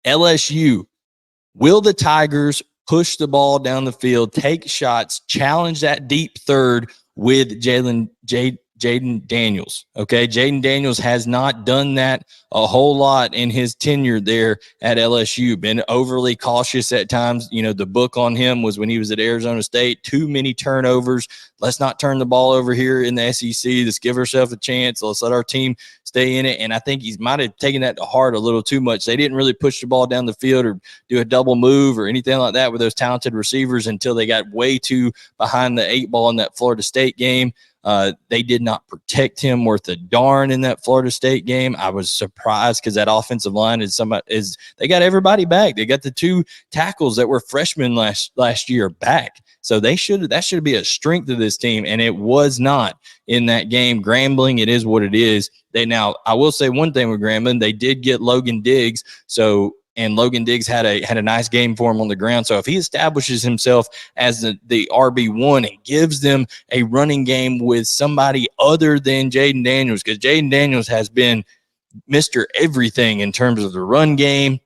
LSU, will the Tigers push the ball down the field, take shots, challenge that deep third with JADEN Daniels? Okay, JADEN Daniels has not done that a whole lot in his tenure there at LSU. Been overly cautious at times. You know, the book on him was when he was at Arizona State. Too many turnovers. Let's not turn the ball over here in the SEC. Let's give ourselves a chance. Let's let our team stay in it. And I think he might have taken that to heart a little too much. They didn't really push the ball down the field or do a double move or anything like that with those talented receivers until they got way too behind the 8 ball in that Florida State game. They did not protect him worth a darn in that Florida State game. I was surprised because that offensive line they got everybody back. They got the 2 tackles that were freshmen last year back. So that should be a strength of this team, and it was not in that game. Grambling, it is what it is. I will say one thing with Grambling, they did get Logan Diggs, and Logan Diggs had a nice game for him on the ground. So if he establishes himself as the RB1 and gives them a running game with somebody other than JADEN Daniels, because JADEN Daniels has been Mr. Everything in terms of the run game,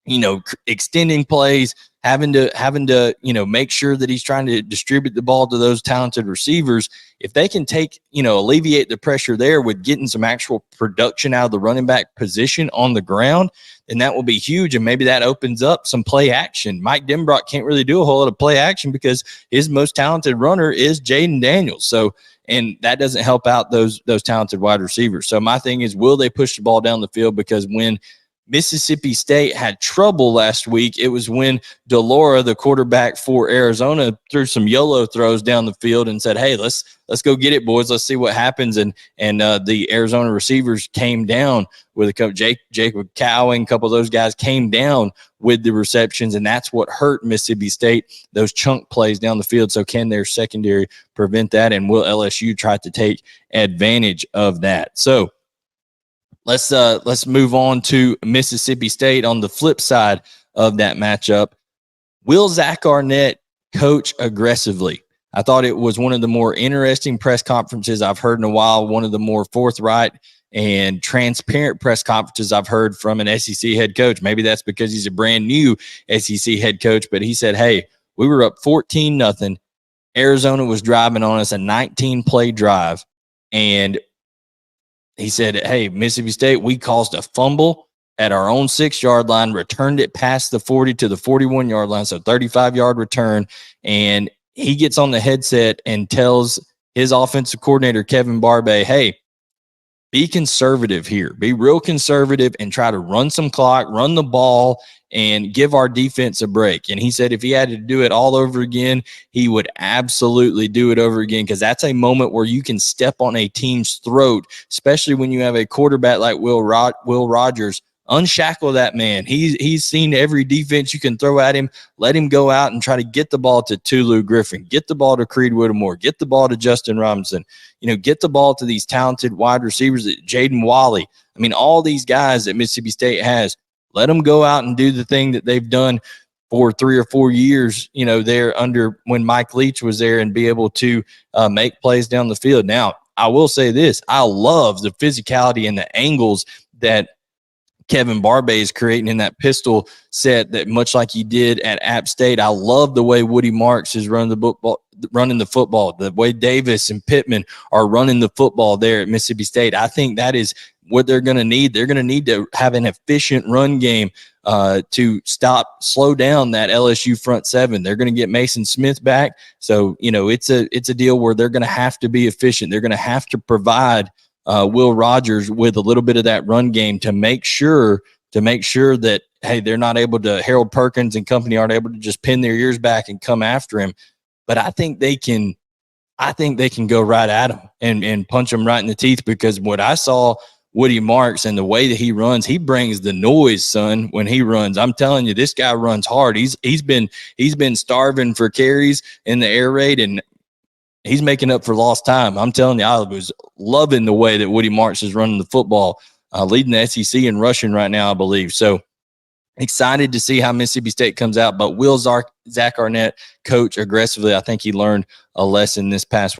you know, extending plays, having to, you know, make sure that he's trying to distribute the ball to those talented receivers. If they can alleviate the pressure there with getting some actual production out of the running back position on the ground, then that will be huge. And maybe that opens up some play action. Mike Denbrock can't really do a whole lot of play action because his most talented runner is JADEN Daniels. So, and that doesn't help out those talented wide receivers. So my thing is, will they push the ball down the field? Because when Mississippi State had trouble last week, it was when Delora, the quarterback for Arizona, threw some YOLO throws down the field and said, hey, let's go get it, boys. Let's see what happens. And the Arizona receivers came down with a couple, Jacob Cowing, a couple of those guys came down with the receptions, and that's what hurt Mississippi State, those chunk plays down the field. So can their secondary prevent that, and will LSU try to take advantage of that? So let's move on to Mississippi State on the flip side of that matchup. Will Zach Arnett coach aggressively? I thought it was one of the more interesting press conferences I've heard in a while, one of the more forthright and transparent press conferences I've heard from an SEC head coach. Maybe that's because he's a brand new SEC head coach, but he said, hey, we were up 14-0. Arizona was driving on us a 19-play drive, and he said, hey, Mississippi State, we caused a fumble at our own 6-yard line, returned it past the 40 to the 41-yard line, so 35-yard return. And he gets on the headset and tells his offensive coordinator, Kevin BARBAY, hey, be conservative here. Be real conservative and try to run some clock, run the ball, and give our defense a break. And he said if he had to do it all over again, he would absolutely do it over again, because that's a moment where you can step on a team's throat, especially when you have a quarterback like Will Rogers. Unshackle that man. He's seen every defense you can throw at him. Let him go out and try to get the ball to TULU Griffin, get the ball to Creed Whittemore, get the ball to Justin Robinson, get the ball to these talented wide receivers, Jaden Walley. I mean, all these guys that Mississippi State has, let them go out and do the thing that they've done for 3 or 4 years, there under when Mike Leach was there, and be able to make plays down the field. Now, I will say this. I love the physicality and the angles that Kevin BARBAY is creating in that pistol set, that much like he did at App State. I love the way Woody Marks is running the football, the way Davis and Pittman are running the football there at Mississippi State. I think that is what they're going to need. They're going to need to have an efficient run game to slow down that LSU front seven. They're going to get Mason Smith back. So, it's a deal where they're going to have to be efficient. They're going to have to provide Will Rogers with a little bit of that run game to make sure that, hey, they're not able to, Harold Perkins and company aren't able to just pin their ears back and come after him. But I think they can go right at him and punch him right in the teeth, because what I saw Woody Marks and the way that he runs, he brings the noise, son, when he runs. I'm telling you, this guy runs hard. He's been starving for carries in the air raid, and he's making up for lost time. I'm telling you, I was loving the way that Woody Marks is running the football, leading the SEC in rushing right now, I believe. So excited to see how Mississippi State comes out. But will Zach Arnett coach aggressively? I think he learned a lesson this past